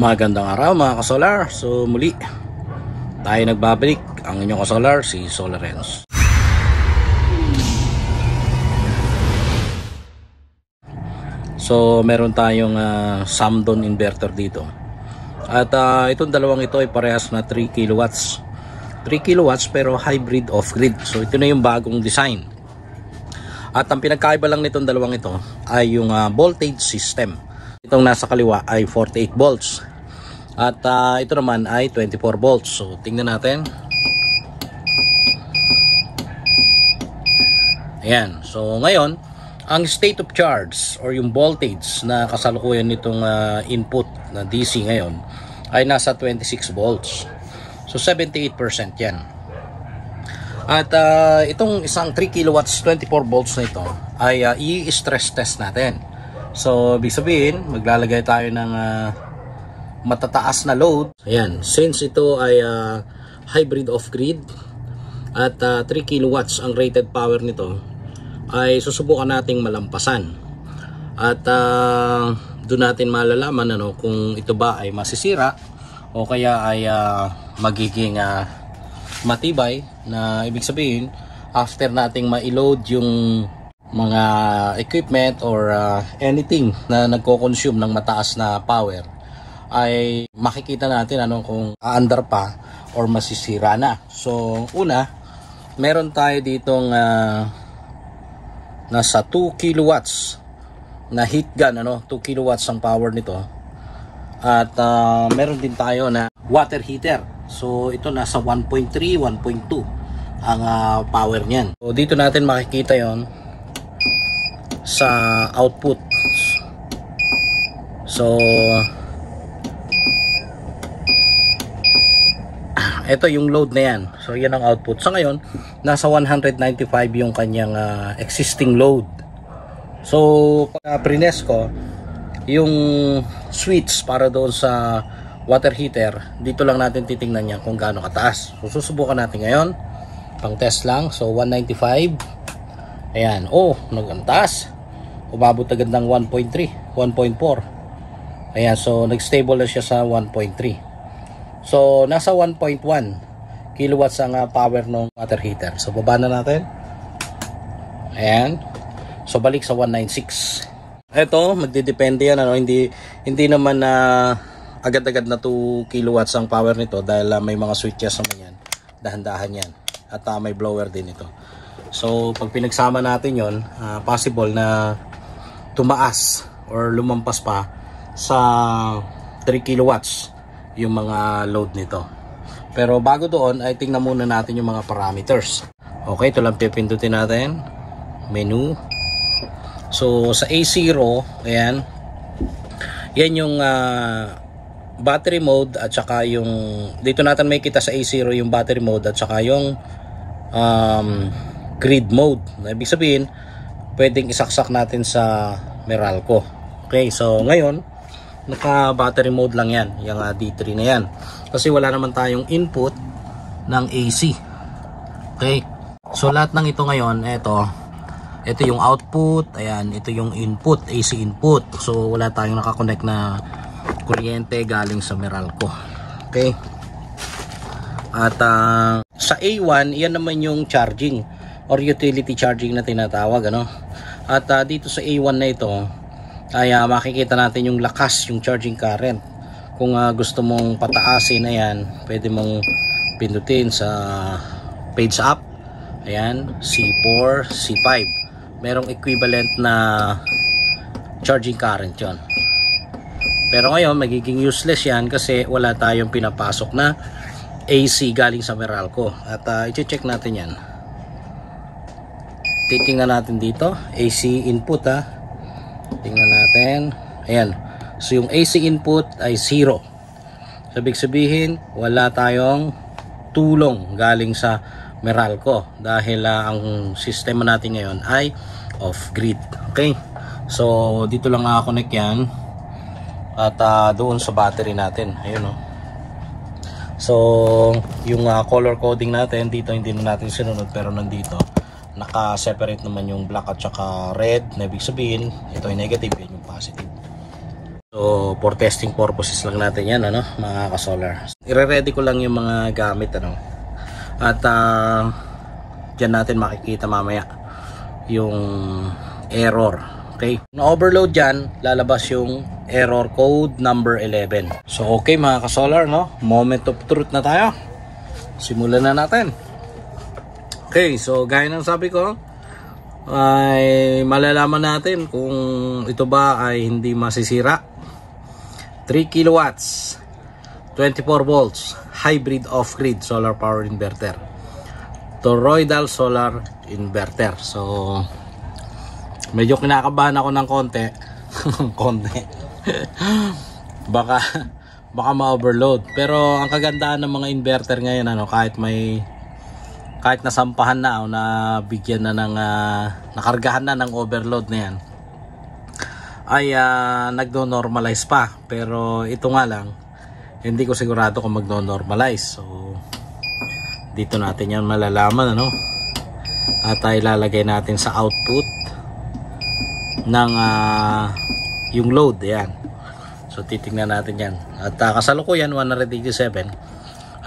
Magandang araw mga kasolar. So muli tayo nagbabalik, ang inyong kasolar, si Solarens. So meron tayong Samdon inverter dito. At itong dalawang ito ay parehas na 3 kilowatts. 3 kilowatts pero hybrid off-grid. So ito na yung bagong design. At ang pinagkaiba lang nitong dalawang ito ay yung voltage system. Itong nasa kaliwa ay 48 volts. At ito naman ay 24 volts. So tingnan natin. Ayan. So ngayon, ang state of charge or yung voltage na kasalukuyan nitong input na DC ngayon ay nasa 26 volts. So 78% yan. At itong isang 3 kilowatts 24 volts na ito ay i-stress test natin. So ibig sabihin, maglalagay tayo ng matataas na load. Ayan, since ito ay hybrid off-grid at 3 kilowatts ang rated power nito, ay susubukan nating malampasan. At doon natin malalaman kung ito ba ay masisira o kaya ay magiging matibay, na ibig sabihin after nating ma-load yung mga equipment or anything na nagko-consume ng mataas na power, ay makikita natin kung aandar pa or masisira na. So una, meron tayo ditong nasa 2 kilowatts na heat gun, 2 kilowatts ang power nito. At meron din tayo na water heater. So ito nasa 1.3, 1.2 ang power niyan. So dito natin makikita yon sa output. So ito yung load na yan. So yan ang output. So ngayon, nasa 195 yung kanyang existing load. So pag prines ko yung switch para doon sa water heater, dito lang natin titingnan yan kung gaano kataas. So susubukan natin ngayon, pang test lang. So 195. Ayan, nag-antas. Umabot agad ng 1.3, 1.4. Ayan, so nag-stable na siya sa 1.3. So nasa 1.1 kilowatts ang power ng water heater. So baba na natin. Ayan. So balik sa 196. Ito, magdidepende yan, hindi naman na agad-agad na 2 kilowatts ang power nito, dahil may mga switches naman yan. Dahan-dahan yan. At may blower din ito. So pag pinagsama natin yon, possible na tumaas or lumampas pa sa 3 kilowatts yung mga load nito. Pero bago doon ay tingnan muna natin yung mga parameters. Okay, ito lang pipindutin natin. Menu. So sa A0, ayan. Yan yung battery mode, at saka yung dito natin may kita sa A0 yung battery mode at saka yung grid mode. Ibig sabihin, pwedeng isaksak natin sa Meralco. Okay, so ngayon naka battery mode lang yan, yung D3 na yan, kasi wala naman tayong input ng AC. Okay, so lahat ng ito ngayon, ito yung output, ayan, ito yung input, AC input. So wala tayong nakakonect na kuryente galing sa Meralco. Okay, at sa A1, yan naman yung charging or utility charging na tinatawag, at dito sa A1 na ito ay makikita natin yung lakas, yung charging current. Kung gusto mong pataasin, ayan, pwede mong pindutin sa page up. Ayan, C4, C5. Merong equivalent na charging current yon. Pero ngayon, magiging useless yan kasi wala tayong pinapasok na AC galing sa Meralco. At i-check natin yan. Titingnan natin dito, AC input tingnan natin. Ayan. So yung AC input ay 0. So ibig sabihin, wala tayong tulong galing sa Meralco dahil ang sistema natin ngayon ay off-grid. Okay? So dito lang connect yan. At doon sa battery natin. Ayun, So yung color coding natin dito hindi na natin sinunod, pero nandito naka-separate naman yung black at saka red, na ibig sabihin ito ay negative, yan yung positive. So So for testing purposes lang natin yan, ano, mga ka-solar. I-ready ko lang yung mga gamit, ano. At dyan natin makikita mamaya yung error. Okay, na-overload dyan, lalabas yung error code number 11. So okay mga ka-solar, no, moment of truth na tayo. Simulan na natin. Okay, so gaya ng sabi ko, ay malalaman natin kung ito ba ay hindi masisira. 3 kilowatts, 24 volts, hybrid off-grid solar power inverter, toroidal solar inverter. So medyo kinakabahan ako ng konti. Konti. baka ma-overload. Pero ang kagandahan ng mga inverter ngayon, ano, kahit nasampahan na o nabigyan na ng nakargahan na ng overload na yan, ay nagno-normalize pa. Pero ito nga lang, hindi ko sigurado kung magno-normalize. So dito natin yan malalaman, ano, at ilalagay natin sa output ng yung load. Ayan. So titingnan natin yan. At kasalukuyan 187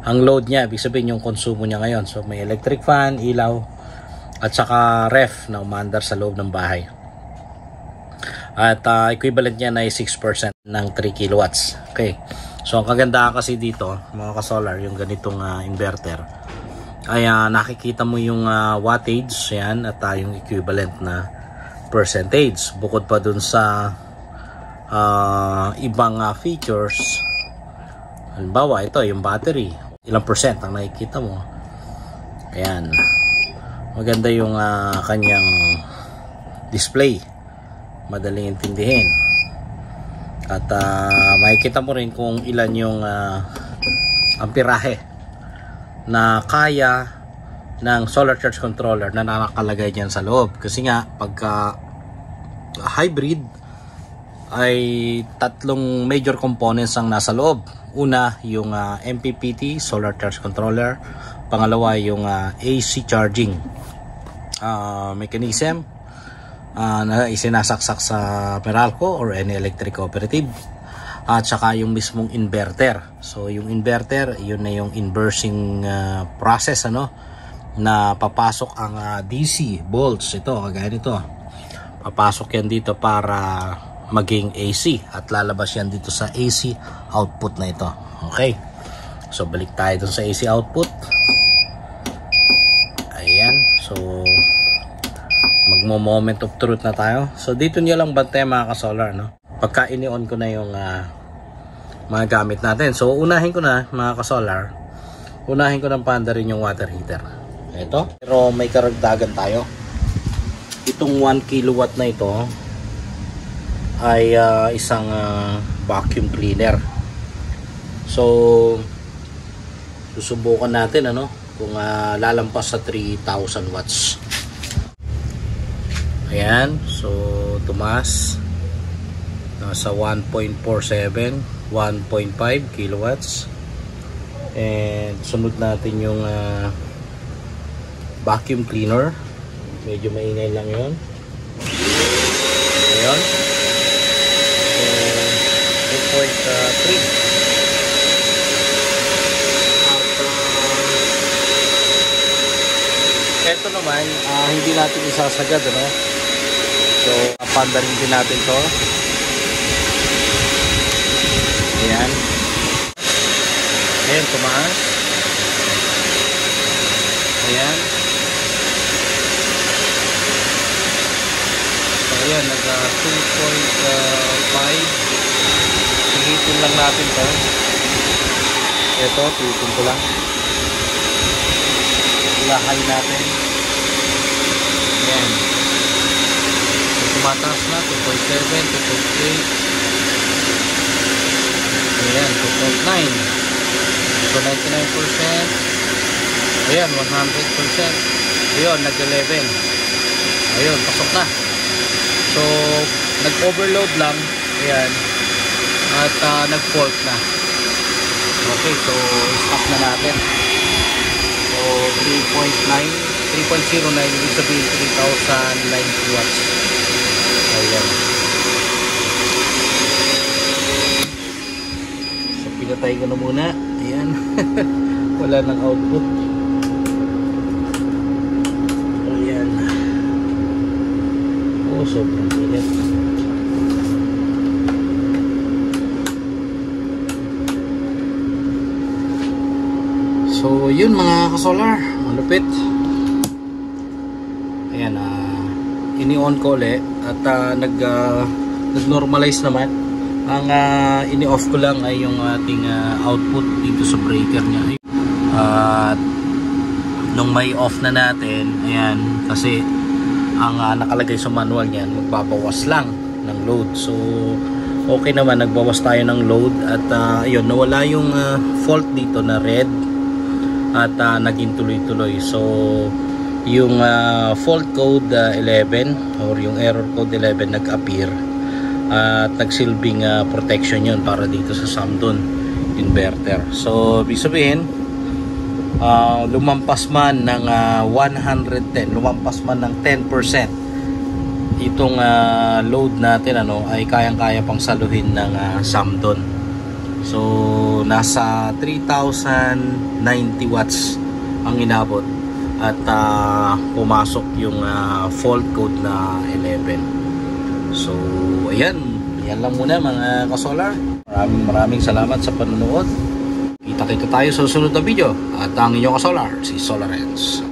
ang load niya, ibig sabihin yung konsumo niya ngayon. So may electric fan, ilaw, at saka ref na umaandar sa loob ng bahay. At equivalent niya na ay 6% ng 3 kilowatts. Okay. So ang kagandahan kasi dito mga ka-solar, yung ganitong inverter, ay nakikita mo yung wattage yan, at yung equivalent na percentage. Bukod pa dun sa ibang features. Halimbawa ito yung battery, ilang percent ang nakikita mo. Ayan, maganda yung kanyang display, madaling intindihin. At makikita mo rin kung ilan yung amperahe na kaya ng solar charge controller na nakakalagay dyan sa loob. Kasi nga pagka hybrid ay tatlong major components ang nasa loob. Una, yung MPPT solar charge controller. Pangalawa, yung AC charging mechanism na isinasaksak sa Meralco or any electric cooperative, at saka yung mismong inverter. So yung inverter, yun na yung inversing process, ano, na papasok ang DC volts. Ito, kagaya nito, papasok yan dito para maging AC, at lalabas yan dito sa AC output na ito. Okay, so balik tayo dun sa AC output. Ayan, so magmo-moment of truth na tayo. So dito nyo lang bantay mga ka-solar, no, pagka ini-on ko na yung mga gamit natin. So unahin ko na mga ka-solar, unahin ko ng paandarin yung water heater. Ito, pero may karagdagan tayo. Itong 1 kilowatt na ito ay isang vacuum cleaner. So susubukan natin, ano, kung lalampas sa 3,000 watts. Ayan, so tumaas, nasa 1.47, 1.5 kilowatts. And sunod natin yung vacuum cleaner. Medyo maingay lang yun. Ayan, so 2.3. Ito naman, hindi natin isasagad, ano? So pandarin din natin to. Ayan. Ayan, tumaas. Ayan. So ayan, nagka 2.5. Hihitin lang natin to. Ito, hihitin ko lang. Ilahay natin. Ayan. So tumataas na, 2.7, 2.8. Ayan, 2.9. So 99%. Ayan, 100%. Ayun, nag-11. Ayun, pasok na. So nag-overload lang. Ayan. At nag-fault na. Okay, so stop na natin. So 3.9, 3.09, ibig sabihin 3,090 watts. Ayan. So pinatay ko na muna. Ayan. Wala nang output. Ayan. Oh, sobrang init. So yun mga ka-solar, malupit. Ayan, ini-on ko ulit at nag-normalize naman. Ang ini-off ko lang ay yung ating output dito sa breaker niya. At nung may off na natin, ayan, kasi ang nakalagay sa manual niyan, magbabawas lang ng load. So okay naman, nagbawas tayo ng load at ayun, nawala yung fault dito na red at naging tuloy-tuloy. So yung fault code 11 or yung error code 11 nag-appear at nagsilbing protection yun para dito sa Samdon inverter. So ibig sabihin, lumampas man ng 110, lumampas man ng 10% itong load natin, ay kayang-kaya pang saluhin ng Samdon. So nasa 3090 watts ang inabot at pumasok yung fault code na 11. So ayan, yan lang muna mga ka-solar. Maraming salamat sa panonood. Kita tayo sa susunod na video at ang inyong ka-solar, si Solarens.